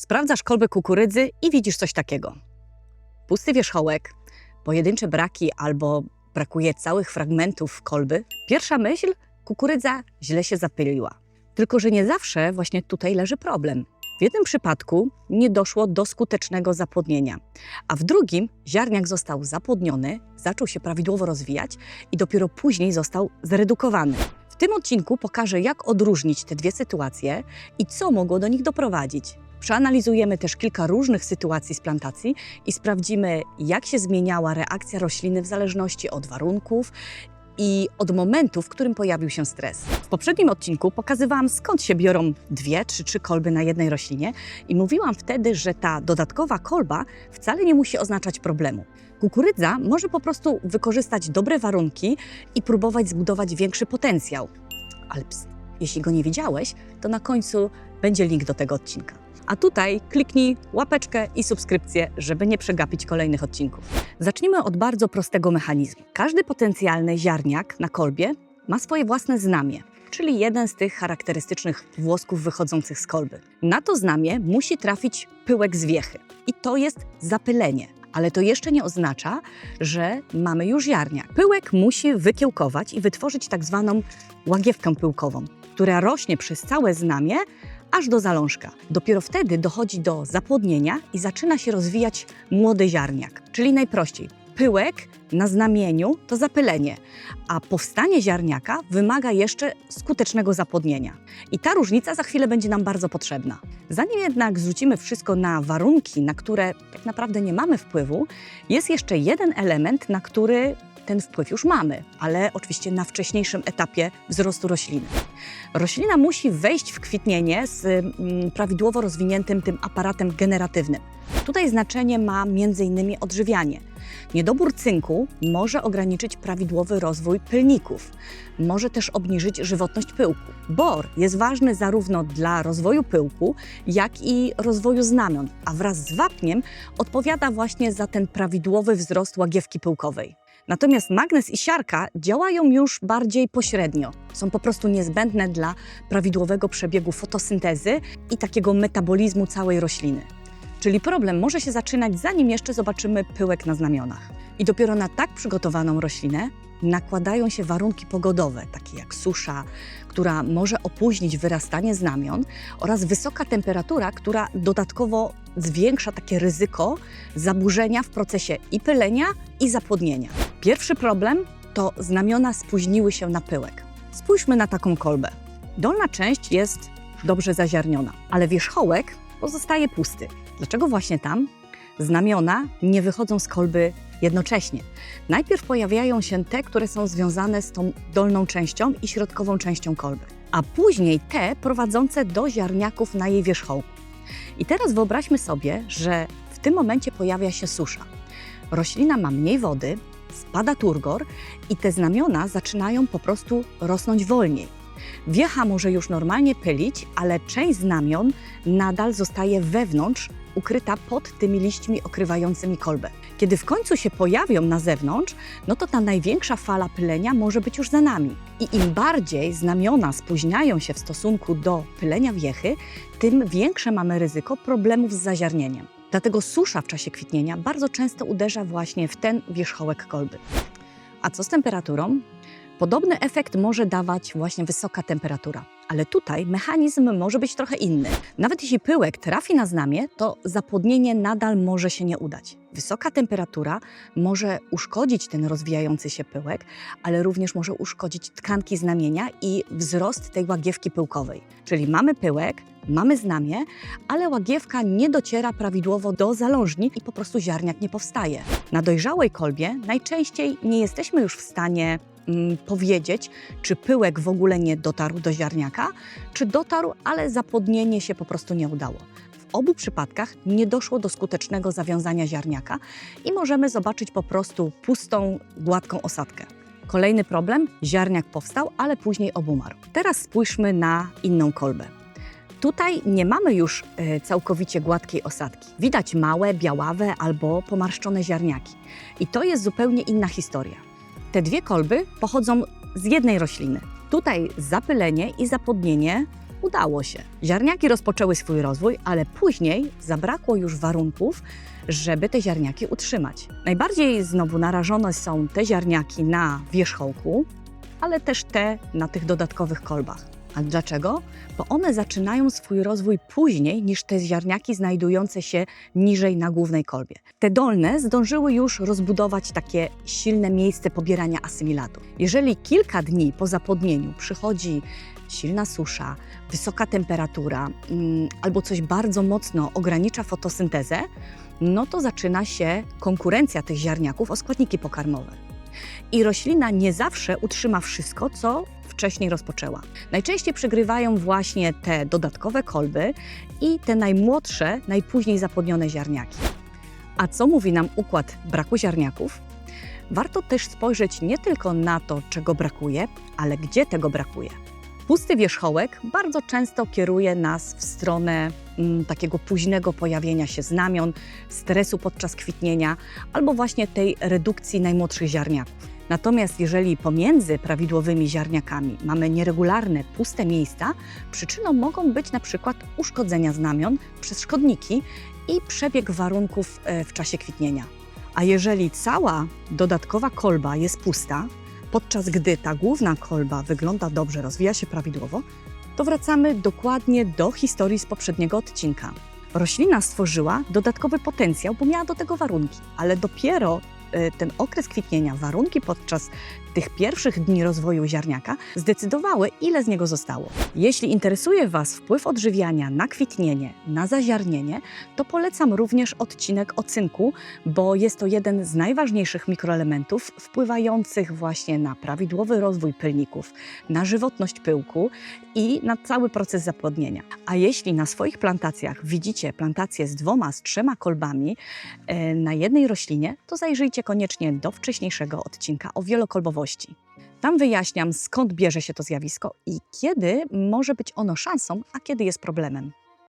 Sprawdzasz kolbę kukurydzy i widzisz coś takiego. Pusty wierzchołek, pojedyncze braki albo brakuje całych fragmentów kolby. Pierwsza myśl, kukurydza źle się zapyliła. Tylko że nie zawsze właśnie tutaj leży problem. W jednym przypadku nie doszło do skutecznego zapłodnienia, a w drugim ziarniak został zapłodniony, zaczął się prawidłowo rozwijać i dopiero później został zredukowany. W tym odcinku pokażę, jak odróżnić te dwie sytuacje i co mogło do nich doprowadzić. Przeanalizujemy też kilka różnych sytuacji z plantacji i sprawdzimy, jak się zmieniała reakcja rośliny w zależności od warunków i od momentu, w którym pojawił się stres. W poprzednim odcinku pokazywałam, skąd się biorą 2 czy 3 kolby na jednej roślinie i mówiłam wtedy, że ta dodatkowa kolba wcale nie musi oznaczać problemu. Kukurydza może po prostu wykorzystać dobre warunki i próbować zbudować większy potencjał. Ale jeśli go nie widziałeś, to na końcu będzie link do tego odcinka. A tutaj kliknij łapeczkę i subskrypcję, żeby nie przegapić kolejnych odcinków. Zacznijmy od bardzo prostego mechanizmu. Każdy potencjalny ziarniak na kolbie ma swoje własne znamie, czyli jeden z tych charakterystycznych włosków wychodzących z kolby. Na to znamie musi trafić pyłek z wiechy i to jest zapylenie. Ale to jeszcze nie oznacza, że mamy już ziarniak. Pyłek musi wykiełkować i wytworzyć tak zwaną łagiewkę pyłkową, która rośnie przez całe znamie aż do zalążka. Dopiero wtedy dochodzi do zapłodnienia i zaczyna się rozwijać młody ziarniak. Czyli najprościej, pyłek na znamieniu to zapylenie, a powstanie ziarniaka wymaga jeszcze skutecznego zapłodnienia. I ta różnica za chwilę będzie nam bardzo potrzebna. Zanim jednak zrzucimy wszystko na warunki, na które tak naprawdę nie mamy wpływu, jest jeszcze jeden element, na który ten wpływ już mamy, ale oczywiście na wcześniejszym etapie wzrostu rośliny. Roślina musi wejść w kwitnienie z prawidłowo rozwiniętym tym aparatem generatywnym. Tutaj znaczenie ma m.in. odżywianie. Niedobór cynku może ograniczyć prawidłowy rozwój pylników, może też obniżyć żywotność pyłku. Bor jest ważny zarówno dla rozwoju pyłku, jak i rozwoju znamion, a wraz z wapniem odpowiada właśnie za ten prawidłowy wzrost łagiewki pyłkowej. Natomiast magnez i siarka działają już bardziej pośrednio. Są po prostu niezbędne dla prawidłowego przebiegu fotosyntezy i takiego metabolizmu całej rośliny. Czyli problem może się zaczynać, zanim jeszcze zobaczymy pyłek na znamionach. I dopiero na tak przygotowaną roślinę nakładają się warunki pogodowe, takie jak susza, która może opóźnić wyrastanie znamion, oraz wysoka temperatura, która dodatkowo zwiększa takie ryzyko zaburzenia w procesie i pylenia, i zapłodnienia. Pierwszy problem to znamiona spóźniły się na pyłek. Spójrzmy na taką kolbę. Dolna część jest dobrze zaziarniona, ale wierzchołek pozostaje pusty. Dlaczego właśnie tam? Znamiona nie wychodzą z kolby jednocześnie. Najpierw pojawiają się te, które są związane z tą dolną częścią i środkową częścią kolby, a później te prowadzące do ziarniaków na jej wierzchołku. I teraz wyobraźmy sobie, że w tym momencie pojawia się susza. Roślina ma mniej wody, spada turgor i te znamiona zaczynają po prostu rosnąć wolniej. Wiecha może już normalnie pylić, ale część znamion nadal zostaje wewnątrz, ukryta pod tymi liśćmi okrywającymi kolbę. Kiedy w końcu się pojawią na zewnątrz, no to ta największa fala pylenia może być już za nami. I im bardziej znamiona spóźniają się w stosunku do pylenia wiechy, tym większe mamy ryzyko problemów z zaziarnieniem. Dlatego susza w czasie kwitnienia bardzo często uderza właśnie w ten wierzchołek kolby. A co z temperaturą? Podobny efekt może dawać właśnie wysoka temperatura, ale tutaj mechanizm może być trochę inny. Nawet jeśli pyłek trafi na znamię, to zapłodnienie nadal może się nie udać. Wysoka temperatura może uszkodzić ten rozwijający się pyłek, ale również może uszkodzić tkanki znamienia i wzrost tej łagiewki pyłkowej. Czyli mamy pyłek, mamy znamię, ale łagiewka nie dociera prawidłowo do zalążni i po prostu ziarniak nie powstaje. Na dojrzałej kolbie najczęściej nie jesteśmy już w stanie powiedzieć, czy pyłek w ogóle nie dotarł do ziarniaka, czy dotarł, ale zapłodnienie się po prostu nie udało. W obu przypadkach nie doszło do skutecznego zawiązania ziarniaka i możemy zobaczyć po prostu pustą, gładką osadkę. Kolejny problem, ziarniak powstał, ale później obumarł. Teraz spójrzmy na inną kolbę. Tutaj nie mamy już całkowicie gładkiej osadki. Widać małe, białawe albo pomarszczone ziarniaki. I to jest zupełnie inna historia. Te dwie kolby pochodzą z jednej rośliny. Tutaj zapylenie i zapłodnienie udało się. Ziarniaki rozpoczęły swój rozwój, ale później zabrakło już warunków, żeby te ziarniaki utrzymać. Najbardziej znowu narażone są te ziarniaki na wierzchołku, ale też te na tych dodatkowych kolbach. A dlaczego? Bo one zaczynają swój rozwój później niż te ziarniaki znajdujące się niżej na głównej kolbie. Te dolne zdążyły już rozbudować takie silne miejsce pobierania asymilatu. Jeżeli kilka dni po zapłodnieniu przychodzi silna susza, wysoka temperatura albo coś bardzo mocno ogranicza fotosyntezę, no to zaczyna się konkurencja tych ziarniaków o składniki pokarmowe. I roślina nie zawsze utrzyma wszystko, co wcześniej rozpoczęła. Najczęściej przegrywają właśnie te dodatkowe kolby i te najmłodsze, najpóźniej zapłodnione ziarniaki. A co mówi nam układ braku ziarniaków? Warto też spojrzeć nie tylko na to, czego brakuje, ale gdzie tego brakuje. Pusty wierzchołek bardzo często kieruje nas w stronę takiego późnego pojawienia się znamion, stresu podczas kwitnienia albo właśnie tej redukcji najmłodszych ziarniaków. Natomiast jeżeli pomiędzy prawidłowymi ziarniakami mamy nieregularne, puste miejsca, przyczyną mogą być na przykład uszkodzenia znamion przez szkodniki i przebieg warunków w czasie kwitnienia. A jeżeli cała dodatkowa kolba jest pusta, podczas gdy ta główna kolba wygląda dobrze, rozwija się prawidłowo, to wracamy dokładnie do historii z poprzedniego odcinka. Roślina stworzyła dodatkowy potencjał, bo miała do tego warunki, ale dopiero ten okres kwitnienia, warunki podczas tych pierwszych dni rozwoju ziarniaka zdecydowały, ile z niego zostało. Jeśli interesuje Was wpływ odżywiania na kwitnienie, na zaziarnienie, to polecam również odcinek o cynku, bo jest to jeden z najważniejszych mikroelementów wpływających właśnie na prawidłowy rozwój pylników, na żywotność pyłku i na cały proces zapłodnienia. A jeśli na swoich plantacjach widzicie plantację z 2, z 3 kolbami na jednej roślinie, to zajrzyjcie koniecznie do wcześniejszego odcinka o wielokolbowości. Tam wyjaśniam, skąd bierze się to zjawisko i kiedy może być ono szansą, a kiedy jest problemem.